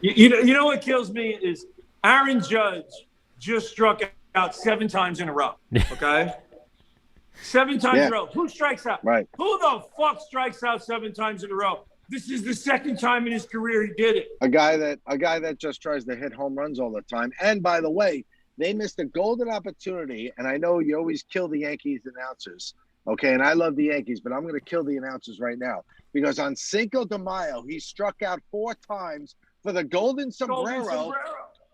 You know what kills me is Aaron Judge just struck out 7 times in a row. Okay, 7 times in a row. Who strikes out? Right. Who the fuck strikes out 7 times in a row? This is the second time in his career he did it. A guy that just tries to hit home runs all the time. And by the way, they missed a golden opportunity. And I know you always kill the Yankees announcers, okay? And I love the Yankees, but I'm going to kill the announcers right now because on Cinco de Mayo he struck out 4 times for the golden sombrero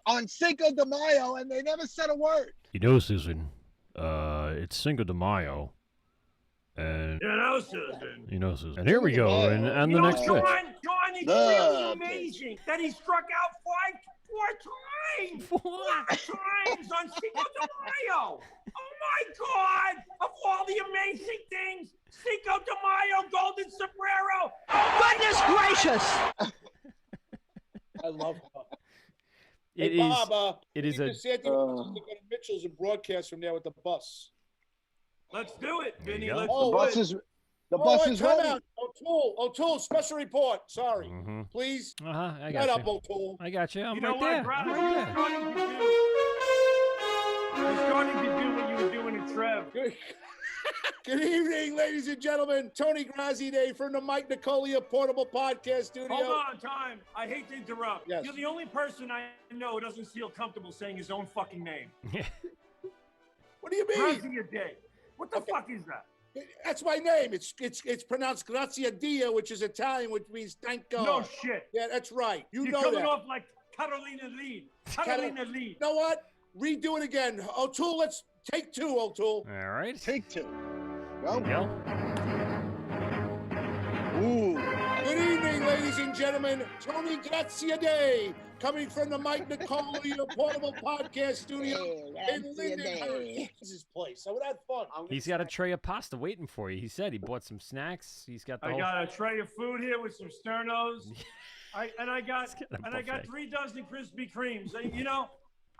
on Cinco de Mayo, and they never said a word. You know, Susan, it's Cinco de Mayo. And Susan. And here we go. And the next pitch. John, it's really amazing that he struck out 4 times on Cinco de Mayo. Oh my God! Of all the amazing things, Cinco de Mayo, golden sombrero. Oh, goodness gracious! I love her. It is a. Go to Mitchell's and broadcast from there with the bus. Let's do it, Vinny. The bus is ready. O'Toole, special report. Sorry. Please. I got Shut you. up, O'Toole. I got you. I'm you right know there. what, Right there. You're starting to do what you were doing to Trev. Good evening, ladies and gentlemen. Tony Grazzi Day from the Mike Nicolia Portable Podcast Studio. Hold on, time. I hate to interrupt. Yes. You're the only person I know who doesn't feel comfortable saying his own fucking name. What do you mean? Grazia Day. What the fuck is that? That's my name. It's pronounced Grazia Dia, which is Italian, which means thank God. No shit. Yeah, that's right. You're know coming that. Off like Carolina Lee. You know what? Redo it again. O'Toole, let's take 2, O'Toole. All right. Take 2. Go. Ooh. Good evening, ladies and gentlemen. Tony Grazia Day, coming from the Mike Nicolia Portable Podcast Studio in Lindenhurst. This is his place. I would have fun. He's got a tray of pasta waiting for you. He said he bought some snacks. He's got the I got a tray of food here with some sternos. I got 3 dozen Krispy Kremes. You know,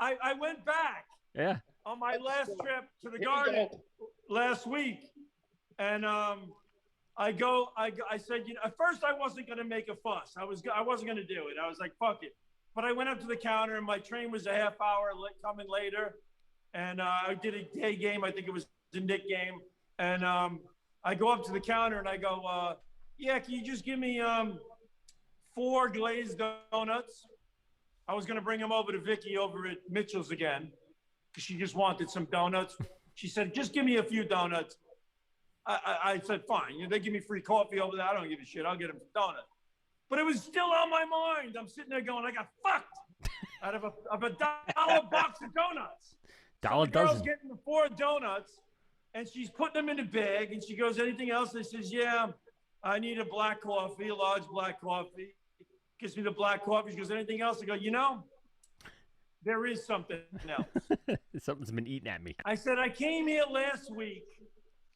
I went back. Yeah. On my last trip to the garden last week, and I said, you know, at first I wasn't going to make a fuss. I wasn't going to do it. I was like, fuck it. But I went up to the counter, and my train was a half hour coming later, and I did a day game. I think it was a Nick game, and I go up to the counter and I go, yeah, can you just give me 4 glazed donuts? I was going to bring them over to Vicky over at Mitchell's again, because she just wanted some donuts. She said, just give me a few donuts. I said, fine. They give me free coffee over there. I don't give a shit. I'll get them donuts. But it was still on my mind. I'm sitting there going, I got fucked out of a $1 box of donuts. $1 the girl's dozen. getting the 4 donuts, and she's putting them in a bag, and she goes, anything else? I says, yeah, I need a black coffee, a large black coffee. Gives me the black coffee. She goes, anything else? I go, you know, there is something else. Something's been eating at me. I said, I came here last week,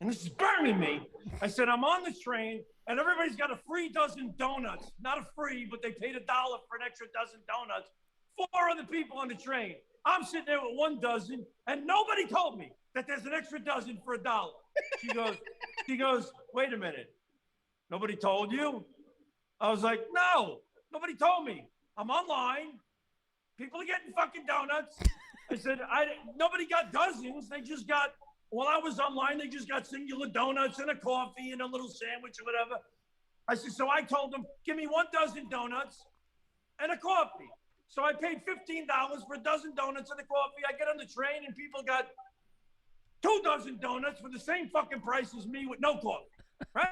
and this is burning me. I said, I'm on the train, and everybody's got a free dozen donuts. Not a free, but they paid $1 for an extra dozen donuts. 4 other people on the train. I'm sitting there with 1 dozen, and nobody told me that there's an extra dozen for $1. She goes, wait a minute. Nobody told you? I was like, no, nobody told me. I'm online. People are getting fucking donuts. I said, nobody got dozens. They just got, while I was online, they just got singular donuts and a coffee and a little sandwich or whatever. I said, so I told them, give me 1 dozen donuts and a coffee. So I paid $15 for a dozen donuts and a coffee. I get on the train and people got 2 dozen donuts for the same fucking price as me with no coffee, right?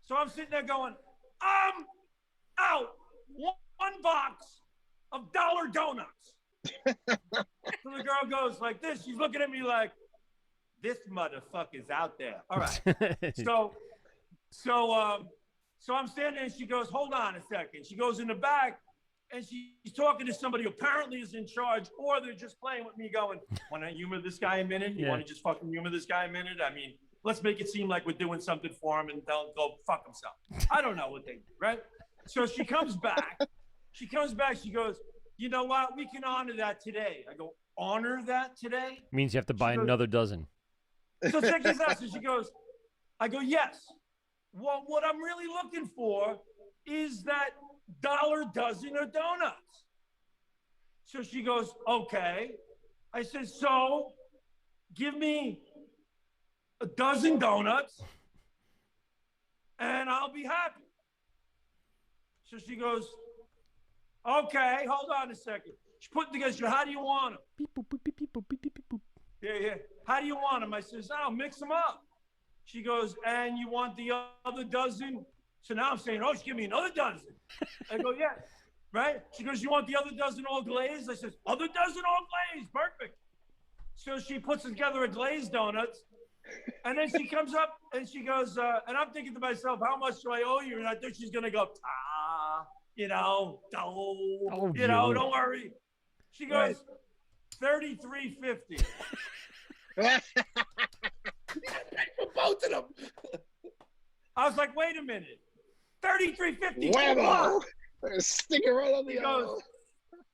So I'm sitting there going, I'm out 1 box of $1 donuts. So the girl goes like this. She's looking at me like, this motherfucker's out there. All right. So I'm standing there and she goes, hold on a second. She goes in the back and she's talking to somebody who apparently is in charge, or they're just playing with me going, want to humor this guy a minute? You want to just fucking humor this guy a minute? I mean, let's make it seem like we're doing something for him and they'll go fuck himself. I don't know what they do, right? So she comes back. She goes, you know what? We can honor that today. I go, honor that today? Means you have to buy another dozen. So check this out. So she goes, I go, yes. Well, what I'm really looking for is that $1 dozen of donuts. So she goes, okay. I said, so give me a dozen donuts and I'll be happy. So she goes, okay, hold on a second. She put together, she goes, how do you want them? Beep, boop, beep, beep, beep, boop, beep, beep, beep, boop. Yeah. How do you want them? I says, oh, mix them up. She goes, and you want the other dozen? So now I'm saying, oh, she give me another dozen. I go, yeah, right? She goes, you want the other dozen all glazed? I says, other dozen all glazed, perfect. So she puts together a glazed donuts, and then she comes up and she goes, and I'm thinking to myself, how much do I owe you? And I think she's gonna go, don't worry. She goes, $33.50. For both of them. I was like, wait a minute. $33.50. Whammo! Stick it right on the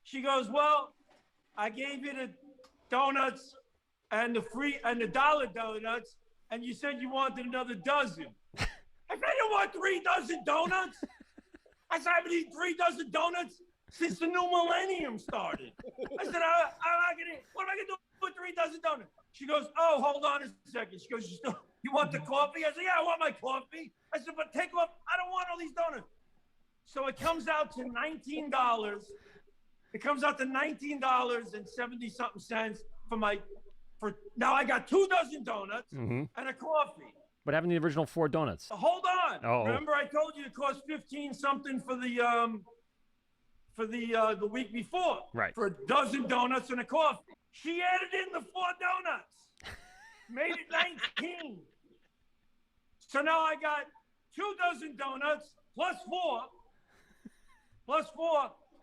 She goes, well, I gave you the donuts and the $1 donuts, and you said you wanted another dozen. I said, I didn't want 3 dozen donuts. I said, I've been eating 3 dozen donuts since the new millennium started. I said, what am I gonna do with 3 dozen donuts? She goes, oh, hold on a second. She goes, you want the coffee? I said, yeah, I want my coffee. I said, but take off, I don't want all these donuts. So it comes out to $19. It comes out to $19.70-something for now I got 2 dozen donuts and a coffee. What happened to the original 4 donuts? Hold on. Oh. Remember I told you it cost 15-something for the week before. Right. For a dozen donuts and a coffee. She added in the 4 donuts. Made it 19. So now I got 2 dozen donuts plus 4.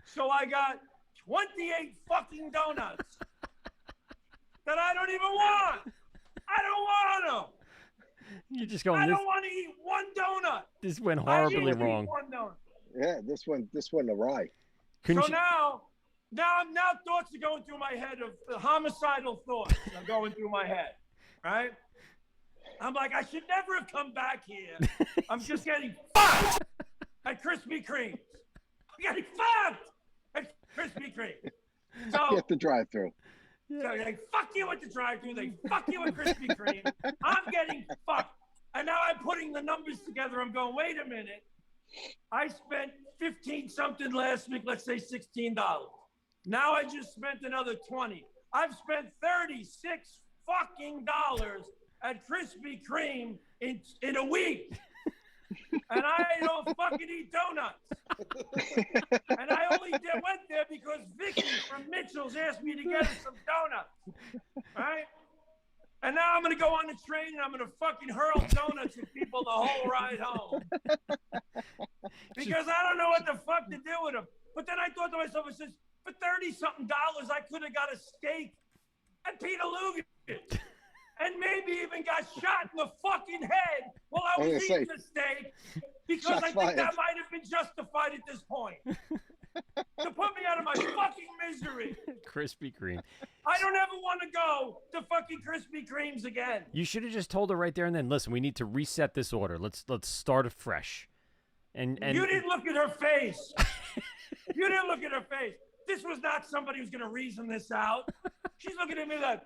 So I got 28 fucking donuts that I don't even want. I don't want them. You're just going. I don't want to eat 1 donut. This went horribly wrong. Yeah, this went awry. Now thoughts are going through my head of homicidal thoughts are going through my head, right? I'm like, I should never have come back here. I'm just getting fucked at Krispy Kreme. I'm getting fucked at Krispy Kreme. So Get the drive-through. So they fuck you at the drive-thru. They fuck you at Krispy Kreme. I'm getting fucked. And now I'm putting the numbers together. I'm going, wait a minute. I spent 15-something last week, let's say $16. Now I just spent another 20. I've spent 36 fucking dollars at Krispy Kreme in a week. And I don't fucking eat donuts. And I only went there because Vicky from Mitchell's asked me to get her some donuts. Right? And now I'm going to go on the train and I'm going to fucking hurl donuts at people the whole ride home. Because I don't know what the fuck to do with them. But then I thought to myself, I says, for $30-something, I could have got a steak at Peter Luger's. And maybe even got shot in the fucking head while I was eating the steak, because I think that might have been justified at this point. To put me out of my fucking misery. Krispy Kreme. I don't ever want to go to fucking Krispy Kremes again. You should have just told her right there and then, listen, we need to reset this order. Let's start afresh. And you didn't look at her face. You didn't look at her face. This was not somebody who's going to reason this out. She's looking at me like,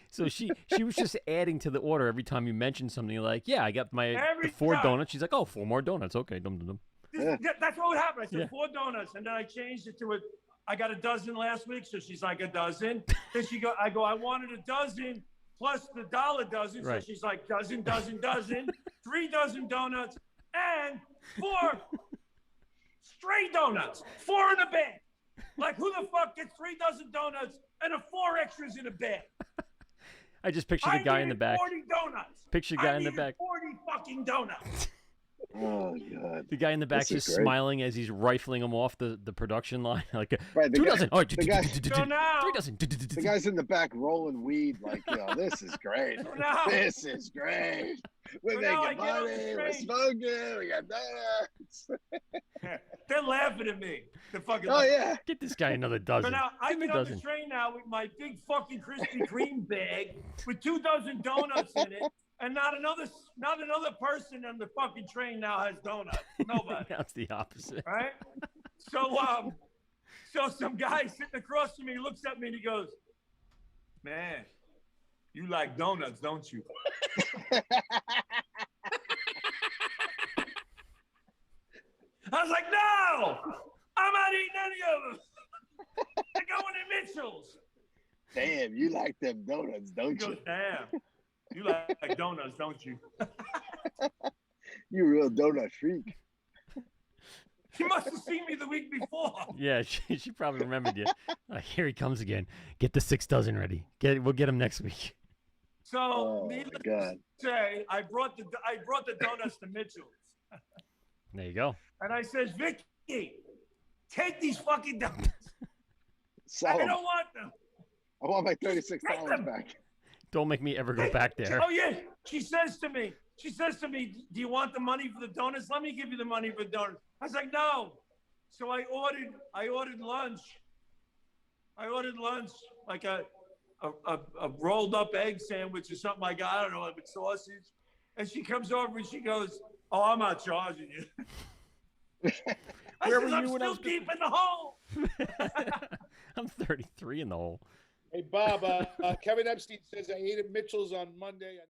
so she was just adding to the order every time you mentioned something. Like, yeah, I got the 4 donuts. She's like, oh, 4 more donuts. Okay, dum. That's what would happen. I said 4 donuts, and then I changed it to I got a dozen last week, so she's like, a dozen. Then I go, I wanted a dozen plus the $1 dozen, right. So she's like, dozen, 3 dozen donuts, and 4 stray donuts, 4 in a bag. Like, who the fuck gets 3 dozen donuts and 4 extras in a bag? I just picture the guy in the back. 40 donuts. Picture the guy in the back. 40 fucking donuts. Oh, God. The guy in the back just smiling as he's rifling them off the production line. Like, right, 2 dozen. Oh, 3 The dozen. guy's in the back rolling weed like, this is great. This is great. We're making money. We're smoking. We got donuts. They're laughing at me. Yeah. Get this guy another dozen. So now I get on the train now with my big fucking Krispy Kreme bag with 2 dozen donuts in it And not another person on the fucking train now has donuts. Nobody. That's the opposite. Right? So some guy sitting across from me looks at me and he goes, "Man, you like donuts, don't you?" I was like, "No, I'm not eating any of them. They're going to Mitchell's." Damn, you like them donuts, don't He you? goes, "Damn, you like donuts, don't you?" You a real donut freak. He must have seen me the week before. Yeah, she probably remembered you. Like, here he comes again. Get the 6 dozen ready. We'll get him next week. So, needless to say, I brought the donuts to Mitchell's. There you go. And I says, "Vicky, take these fucking donuts. Sell I 'em. don't want them." I want my $36 back. Don't make me ever go back there. Oh yeah, she says to me, "Do you want the money for the donuts? Let me give you the money for the donuts." I was like, "No." So I ordered lunch. I ordered lunch, like a rolled up egg sandwich or something like that. I don't know, with sausage. And she comes over and she goes, "Oh, I'm not charging you." Where were you I'm when I still was deep in the hole. I'm 33 in the hole. Hey, Bob, Kevin Epstein says I ate at Mitchell's on Monday.